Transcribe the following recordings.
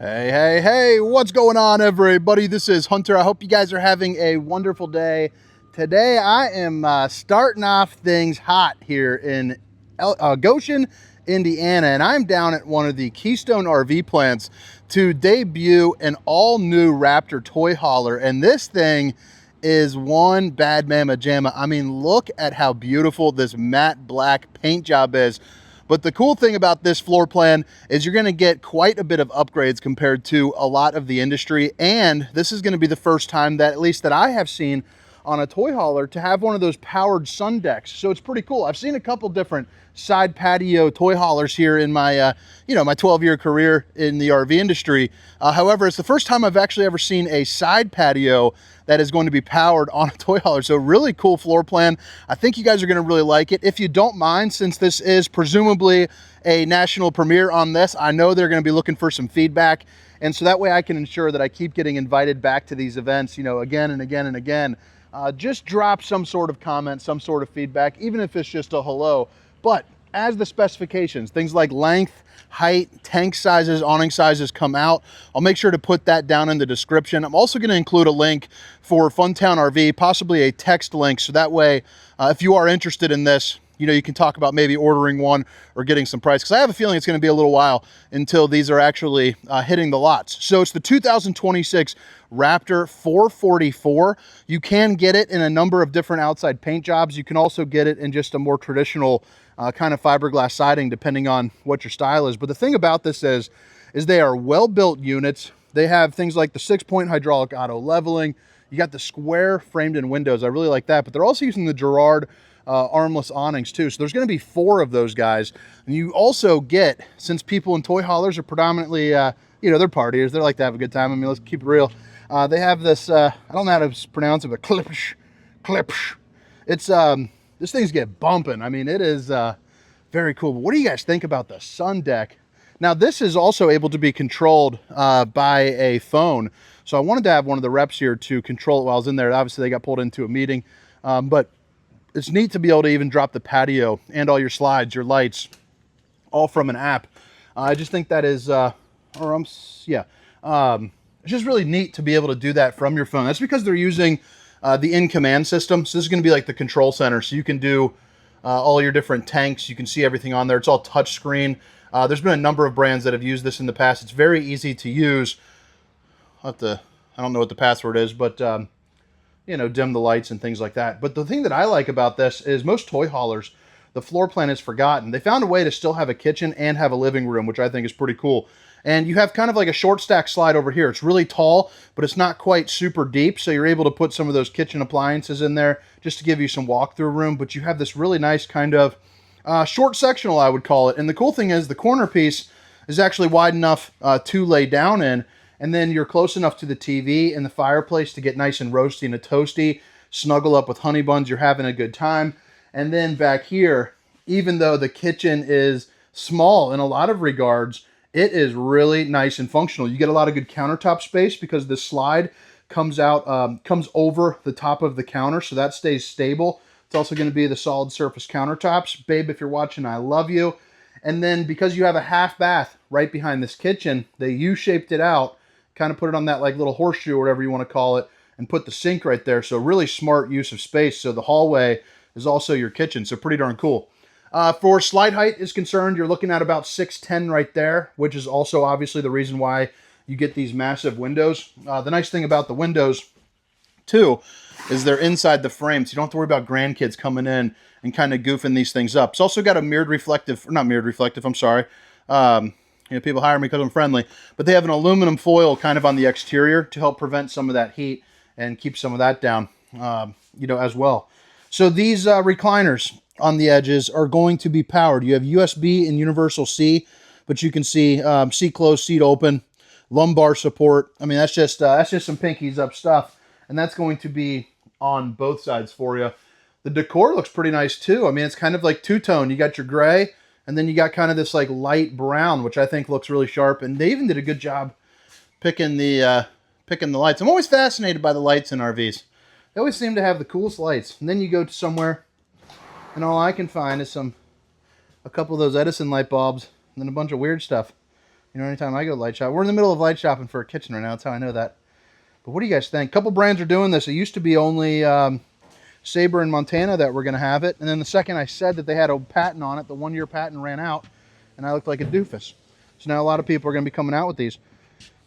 Hey, hey, hey, what's going on, everybody? This is Hunter. I hope you guys are having a wonderful day. Today, I am starting off things hot here in Goshen, Indiana, and I'm down at one of the Keystone RV plants to debut an all-new Raptor toy hauler, and this thing is one bad mamma jamma. I mean, look at how beautiful this matte black paint job is. But the cool thing about this floor plan is you're going to get quite a bit of upgrades compared to a lot of the industry. And this is going to be the first time that, at least that I have seen on a toy hauler, to have one of those powered sun decks. So it's pretty cool. I've seen a couple different side patio toy haulers here in my, my 12-year career in the RV industry. However, it's the first time I've actually ever seen a side patio that is going to be powered on a toy hauler. So really cool floor plan. I think you guys are going to really like it. If you don't mind, since this is presumably a national premiere on this, I know they're going to be looking for some feedback. And so that way I can ensure that I keep getting invited back to these events, again and again and again. Just drop some sort of comment, some sort of feedback, even if it's just a hello. But as the specifications, things like length, height, tank sizes, awning sizes come out, I'll make sure to put that down in the description. I'm also going to include a link for Funtown RV, possibly a text link, so that way if you are interested in this, you can talk about maybe ordering one or getting some price, because I have a feeling it's going to be a little while until these are actually hitting the lots. So it's the 2026 Raptor 444. You can get it in a number of different outside paint jobs. You can also get it in just a more traditional kind of fiberglass siding, depending on what your style is. But the thing about this is they are well-built units. They have things like the 6-point hydraulic auto leveling. You got the square framed-in windows. I really like that. But they're also using the Girard armless awnings too. So there's going to be 4 of those guys. And you also get, since people in toy haulers are predominantly, they're partiers. They like to have a good time. I mean, let's keep it real. They have this, I don't know how to pronounce it, but klipsch. It's, this thing's get bumping. I mean, it is very cool. But what do you guys think about the sun deck? Now, this is also able to be controlled by a phone. So I wanted to have one of the reps here to control it while I was in there. Obviously, they got pulled into a meeting, but it's neat to be able to even drop the patio and all your slides, your lights, all from an app. I just think that is, it's just really neat to be able to do that from your phone. That's because they're using the in-command system. So this is going to be like the control center. So you can do all your different tanks. You can see everything on there. It's all touch screen. There's been a number of brands that have used this in the past. It's very easy to use. I don't know what the password is, but dim the lights and things like that. But the thing that I like about this is most toy haulers, the floor plan is forgotten. They found a way to still have a kitchen and have a living room, which I think is pretty cool. And you have kind of like a short stack slide over here. It's really tall, but it's not quite super deep. So you're able to put some of those kitchen appliances in there just to give you some walk-through room. But you have this really nice kind of short sectional, I would call it. And the cool thing is the corner piece is actually wide enough to lay down in. And then you're close enough to the TV and the fireplace to get nice and roasty and toasty, snuggle up with honey buns, you're having a good time. And then back here, even though the kitchen is small in a lot of regards, it is really nice and functional. You get a lot of good countertop space because the slide comes out, comes over the top of the counter, so that stays stable. It's also going to be the solid surface countertops. Babe, if you're watching, I love you. And then because you have a half bath right behind this kitchen, they U-shaped it out, kind of put it on that like little horseshoe or whatever you want to call it, and put the sink right there. So really smart use of space. So the hallway is also your kitchen. So pretty darn cool. For slide height is concerned, you're looking at about 6'10" right there, which is also obviously the reason why you get these massive windows. The nice thing about the windows too is they're inside the frame, so you don't have to worry about grandkids coming in and kind of goofing these things up. It's also got a people hire me because I'm friendly, but they have an aluminum foil kind of on the exterior to help prevent some of that heat and keep some of that down, as well. So these recliners on the edges are going to be powered. You have USB and universal C, but you can see seat closed, seat open, lumbar support. I mean, that's just some pinkies up stuff, and that's going to be on both sides for you. The decor looks pretty nice too. I mean, it's kind of like two-tone. You got your gray, and then you got kind of this like light brown, which I think looks really sharp. And they even did a good job picking the lights. I'm always fascinated by the lights in RVs. They always seem to have the coolest lights. And then you go to somewhere, and all I can find is a couple of those Edison light bulbs, and then a bunch of weird stuff. You know, anytime I go light shop, we're in the middle of light shopping for a kitchen right now. That's how I know that. But what do you guys think? A couple brands are doing this. It used to be only Sabre in Montana that were going to have it. And then the second I said that they had a patent on it, the 1-year patent ran out, and I looked like a doofus. So now a lot of people are going to be coming out with these.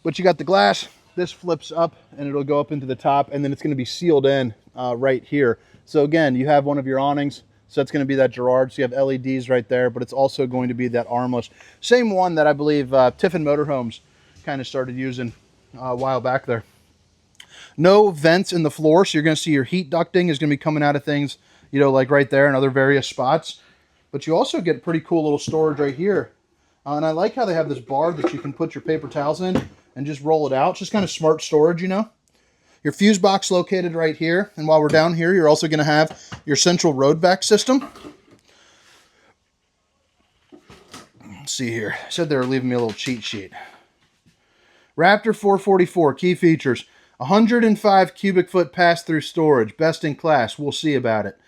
But you got the glass. This flips up, and it'll go up into the top, and then it's going to be sealed in right here. So again, you have one of your awnings. So that's going to be that Girard. So you have LEDs right there, but it's also going to be that armless. Same one that I believe Tiffin Motorhomes kind of started using a while back there. No vents in the floor, so you're going to see your heat ducting is going to be coming out of things, you know, like right there and other various spots. But you also get pretty cool little storage right here. And I like how they have this bar that you can put your paper towels in and just roll it out. It's just kind of smart storage, you know. Your fuse box located right here. And while we're down here, you're also going to have your central road vac system. Let's see here. I said they were leaving me a little cheat sheet. Raptor 444, key features. 105 cubic foot pass-through storage, best in class. We'll see about it.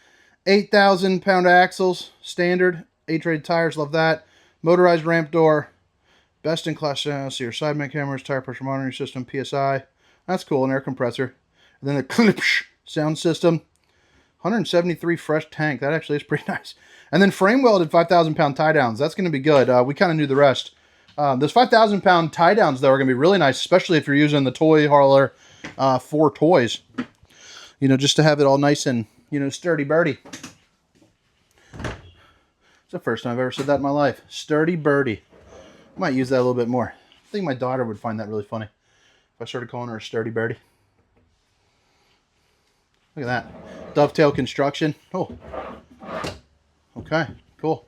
8,000 pound axles, standard. H-rated tires, love that. Motorized ramp door, best in class. See your side mount cameras, tire pressure monitoring system, PSI. That's cool, an air compressor. And then the Klipsch sound system. 173 fresh tank. That actually is pretty nice. And then frame welded 5,000 pound tie downs. That's going to be good. We kind of knew the rest. Those 5,000 pound tie downs, though, are going to be really nice, especially if you're using the toy hauler for toys. You know, just to have it all nice and, you know, sturdy birdie. It's the first time I've ever said that in my life. Sturdy birdie. I might use that a little bit more. I think my daughter would find that really funny if I started calling her a sturdy birdie. Look at that. Dovetail construction. Oh. Okay, cool.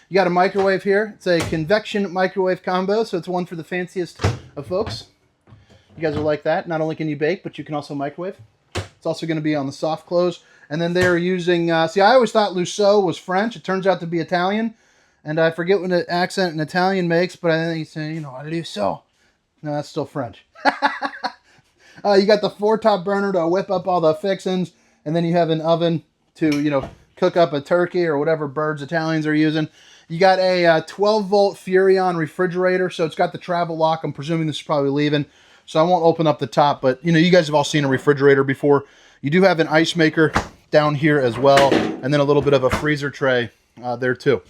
You got a microwave here. It's a convection microwave combo, so it's one for the fanciest of folks. You guys will like that. Not only can you bake, but you can also microwave. It's also going to be on the soft close. And then they're using, see, I always thought Lusso was French. It turns out to be Italian. And I forget what the accent an Italian makes, but I think he's saying, you know, Lusso. No, that's still French. You got the 4-top burner to whip up all the fixings. And then you have an oven to, you know, cook up a turkey or whatever birds Italians are using. You got a 12-volt Furrion refrigerator. So it's got the travel lock. I'm presuming this is probably leaving. So I won't open up the top, but you know, you guys have all seen a refrigerator before. You do have an ice maker down here as well, and then a little bit of a freezer tray there too.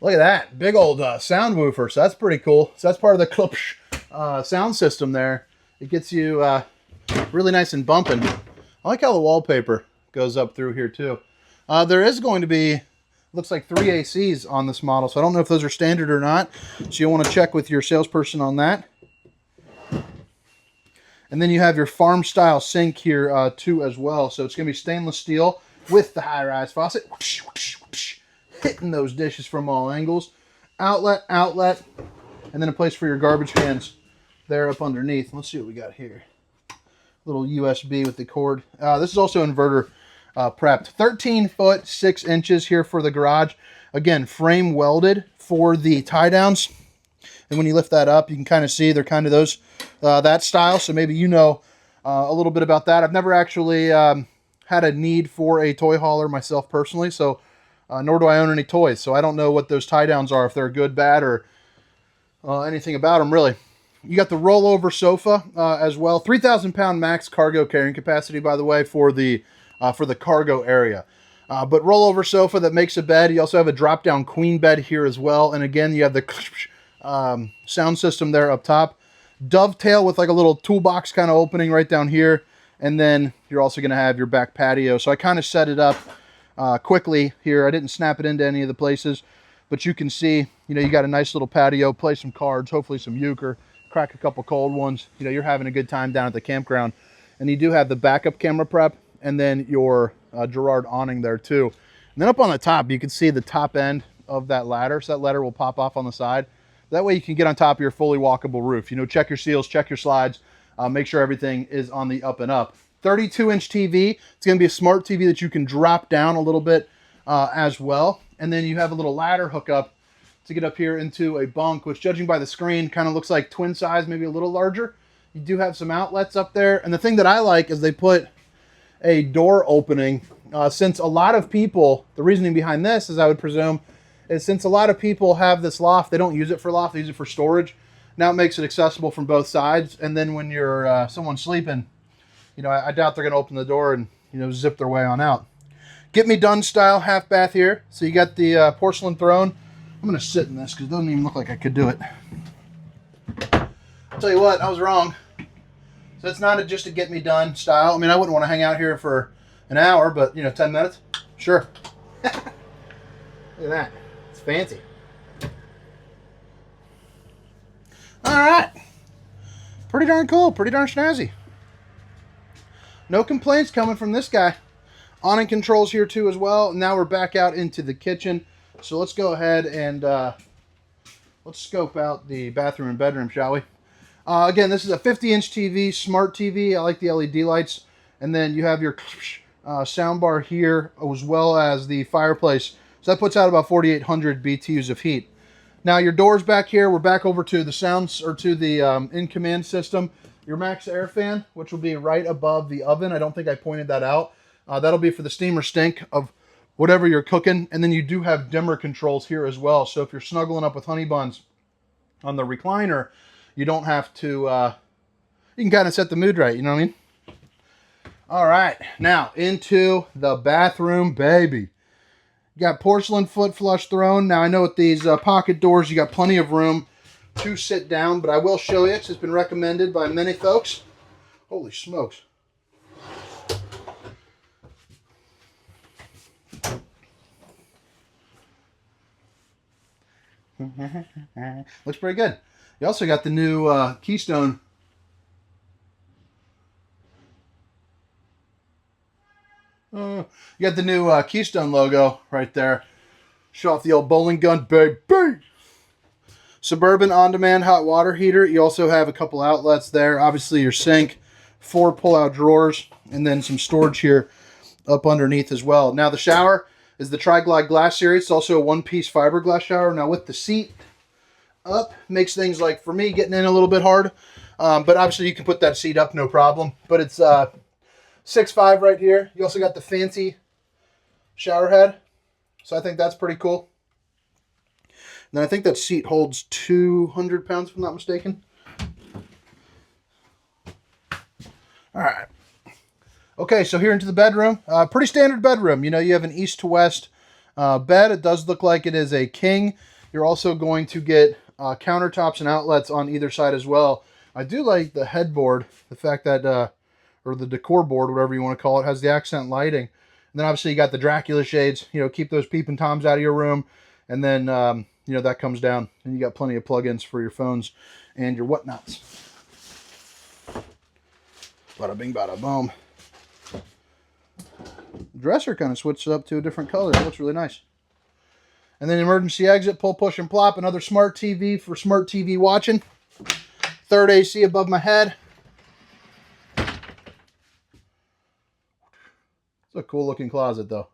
Look at that, big old sound woofer. So that's pretty cool. So that's part of the Klipsch sound system there. It gets you really nice and bumping. I like how the wallpaper goes up through here too. There is going to be, looks like 3 ACs on this model, so I don't know if those are standard or not. So you'll want to check with your salesperson on that. And then you have your farm style sink here too as well. So it's going to be stainless steel with the high-rise faucet. Whoosh, whoosh, whoosh, hitting those dishes from all angles. Outlet, outlet, and then a place for your garbage cans there up underneath. Let's see what we got here. Little USB with the cord. This is also inverter prepped. 13 foot 6 inches here for the garage. Again, frame welded for the tie downs. And when you lift that up, you can kind of see they're kind of those that style. So maybe you know a little bit about that. I've never actually had a need for a toy hauler myself personally, so nor do I own any toys. So I don't know what those tie downs are, if they're good, bad, or anything about them really. You got the rollover sofa as well. 3,000 pound max cargo carrying capacity, by the way, for the cargo area. But rollover sofa that makes a bed. You also have a drop down queen bed here as well. And again, you have the sound system there up top. Dovetail with like a little toolbox kind of opening right down here. And then you're also going to have your back patio. So I kind of set it up quickly here. I didn't snap it into any of the places, but you can see, you know, you got a nice little patio, play some cards, hopefully some euchre, crack a couple cold ones. You know, you're having a good time down at the campground. And you do have the backup camera prep and then your Girard awning there too. And then up on the top, you can see the top end of that ladder. So that ladder will pop off on the side. That way you can get on top of your fully walkable roof. You know, check your seals, check your slides, make sure everything is on the up and up. 32-inch TV. It's going to be a smart TV that you can drop down a little bit as well. And then you have a little ladder hookup to get up here into a bunk, which judging by the screen kind of looks like twin size, maybe a little larger. You do have some outlets up there. And the thing that I like is they put a door opening since a lot of people, the reasoning behind this is I would presume is since a lot of people have this loft, they don't use it for loft, they use it for storage. Now it makes it accessible from both sides. And then when you're someone sleeping, you know, I doubt they're going to open the door and, you know, zip their way on out. Get me done style half bath here. So you got the porcelain throne. I'm going to sit in this because it doesn't even look like I could do it. I'll tell you what, I was wrong. So it's not just a get me done style. I mean, I wouldn't want to hang out here for an hour, but, you know, 10 minutes, sure. Look at that. It's fancy. All right. Pretty darn cool. Pretty darn snazzy. No complaints coming from this guy. Awning controls here too as well. Now we're back out into the kitchen. So let's go ahead and let's scope out the bathroom and bedroom, shall we? Again, this is a 50-inch TV, smart TV. I like the LED lights. And then you have your sound bar here, as well as the fireplace. So that puts out about 4,800 BTUs of heat. Now your doors back here, we're back over to the sounds, or to the in-command system. Your max air fan, which will be right above the oven. I don't think I pointed that out. That'll be for the steam or stink of whatever you're cooking. And then you do have dimmer controls here as well. So if you're snuggling up with honey buns on the recliner, you don't have to, you can kind of set the mood right, you know what I mean? All right, now into the bathroom, baby. You got porcelain foot flush throne. Now I know with these pocket doors, you got plenty of room to sit down, but I will show you. It's been recommended by many folks. Holy smokes. Looks pretty good. You also got the new Keystone. You got the new Keystone logo right there. Show off the old bowling gun, baby. Suburban on-demand hot water heater. You also have a couple outlets there. Obviously your sink, 4 pull-out drawers, and then some storage here up underneath as well. Now the shower is the Tri-Glide Glass series. It's also a one-piece fiberglass shower. Now with the seat up, makes things like, for me, getting in a little bit hard. But obviously you can put that seat up, no problem. But it's 6'5" right here. You also got the fancy shower head. So I think that's pretty cool. And then I think that seat holds 200 pounds, if I'm not mistaken. All right. Okay, so here into the bedroom. Pretty standard bedroom. You know, you have an east to west bed. It does look like it is a king. You're also going to get countertops and outlets on either side as well. I do like the headboard, the fact that, or the decor board, whatever you want to call it, has the accent lighting. And then obviously you got the Dracula shades, you know, keep those peeping toms out of your room. And then, you know, that comes down and you got plenty of plugins for your phones and your whatnots. Bada bing, bada boom. Dresser kind of switches up to a different color. It looks really nice. And then emergency exit, pull, push, and plop. Another smart TV for smart TV watching. Third AC above my head. It's a cool looking closet though.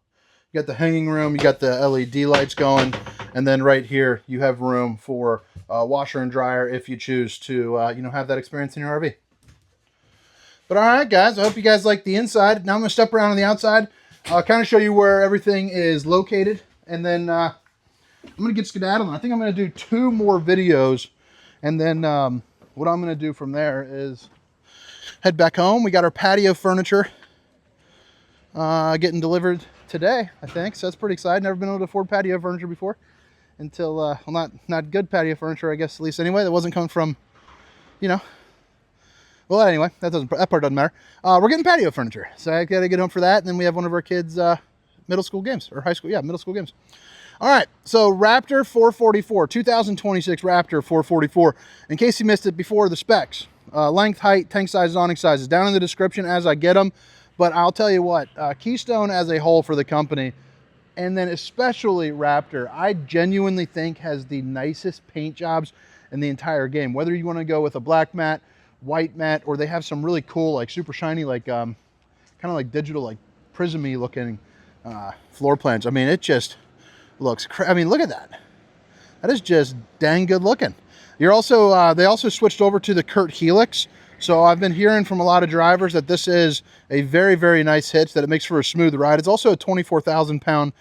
You got the hanging room, you got the LED lights going, and then right here you have room for washer and dryer if you choose to you know, have that experience in your RV. But all right, guys, I hope you guys like the inside. Now I'm going to step around on the outside. I'll kind of show you where everything is located, and then I'm going to get skedaddling. I think I'm going to do 2 more videos, and then what I'm going to do from there is head back home. We got our patio furniture getting delivered today, I think, so that's pretty exciting. Never been able to afford patio furniture before until, well, not good patio furniture, I guess, at least anyway. That wasn't coming from, you know. Well, anyway, that part doesn't matter. We're getting patio furniture, so I got to get home for that. And then we have one of our kids' middle school games, or high school, yeah, middle school games. All right, so Raptor 444, 2026 Raptor 444. In case you missed it before, the specs, length, height, tank sizes, awning sizes, down in the description as I get them. But I'll tell you what, Keystone as a whole for the company, and then especially Raptor, I genuinely think has the nicest paint jobs in the entire game. Whether you want to go with a black matte, white matte, or they have some really cool, like super shiny, like kind of like digital, like prismy looking floor plans. I mean, it just looks I mean, look at that. That is just dang good looking. You're also they also switched over to the Kurt Helix. So I've been hearing from a lot of drivers that this is a very, very nice hitch, that it makes for a smooth ride. It's also a 24,000 pound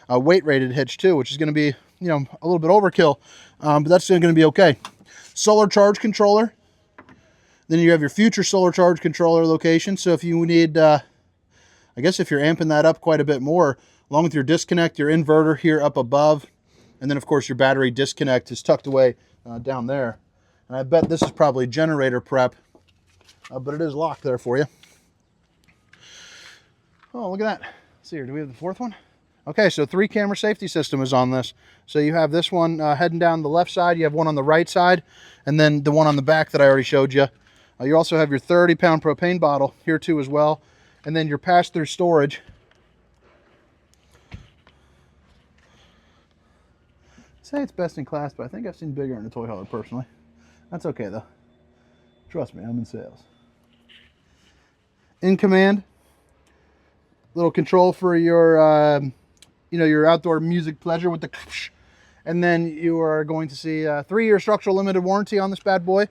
weight rated hitch too, which is going to be you know, a little bit overkill, but that's still going to be okay. Solar charge controller. Then you have your future solar charge controller location. So if you need, I guess if you're amping that up quite a bit more, along with your disconnect, your inverter here up above, and then of course your battery disconnect is tucked away down there. And I bet this is probably generator prep, but it is locked there for you. Oh, look at that. Let's see here, do we have the fourth one? Okay, so 3 camera safety system is on this. So you have this one heading down the left side, you have one on the right side, and then the one on the back that I already showed you. You also have your 30-pound propane bottle here too as well, and then your pass-through storage. Say it's best in class, but I think I've seen bigger in a toy hauler personally. That's okay though. Trust me, I'm in sales. In command, little control for your, you know, your outdoor music pleasure with the, and then you are going to see a 3-year structural limited warranty on this bad boy.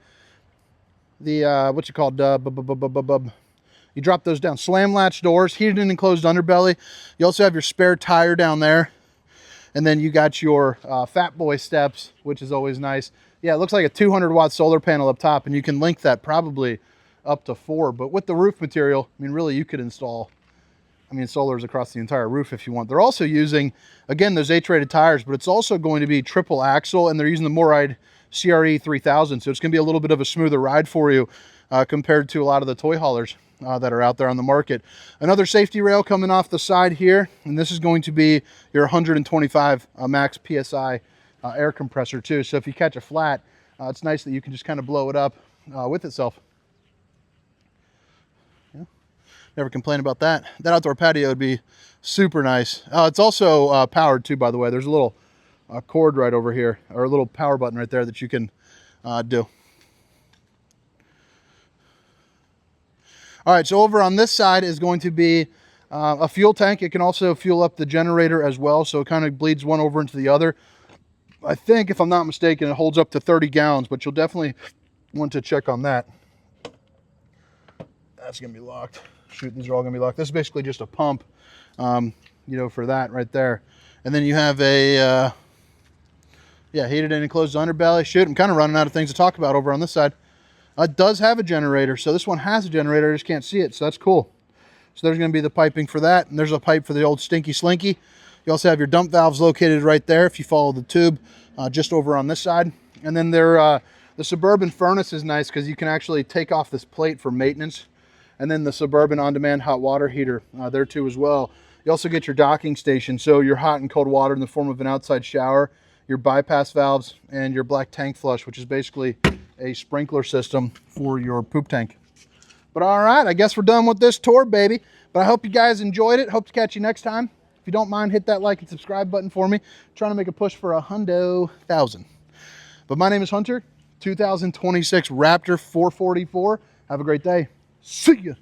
The what's it called? You drop those down. Slam latch doors, heated and enclosed underbelly. You also have your spare tire down there. And then you got your Fat Boy steps, which is always nice. Yeah, it looks like a 200-watt solar panel up top, and you can link that probably up to 4. But with the roof material, I mean, really, you could install, I mean, solars across the entire roof if you want. They're also using, again, those H-rated tires, but it's also going to be triple axle, and they're using the Moride CRE 3000, so it's going to be a little bit of a smoother ride for you compared to a lot of the toy haulers that are out there on the market. Another safety rail coming off the side here, and this is going to be your 125 max PSI air compressor too. So if you catch a flat, it's nice that you can just kind of blow it up with itself. Yeah. Never complain about that. That outdoor patio would be super nice. It's also powered too, by the way. There's a little cord right over here, or a little power button right there that you can do. All right, so over on this side is going to be a fuel tank. It can also fuel up the generator as well, so it kind of bleeds one over into the other. I think, if I'm not mistaken, it holds up to 30 gallons, but you'll definitely want to check on that. That's gonna be locked. Shoot, these are all gonna be locked. This is basically just a pump, you know, for that right there. And then you have a, yeah, heated and enclosed underbelly. Shoot, I'm kind of running out of things to talk about over on this side. It does have a generator, so this one has a generator, I just can't see it, so that's cool. So there's going to be the piping for that, and there's a pipe for the old Stinky Slinky. You also have your dump valves located right there if you follow the tube, just over on this side. And then the Suburban furnace is nice because you can actually take off this plate for maintenance. And then the Suburban on-demand hot water heater there too as well. You also get your docking station, so your hot and cold water in the form of an outside shower, your bypass valves, and your black tank flush, which is basically a sprinkler system for your poop tank. But all right, I guess we're done with this tour, baby. But I hope you guys enjoyed it. Hope to catch you next time. If you don't mind, hit that like and subscribe button for me. I'm trying to make a push for 100,000. But my name is Hunter, 2026 Raptor 444. Have a great day. See ya.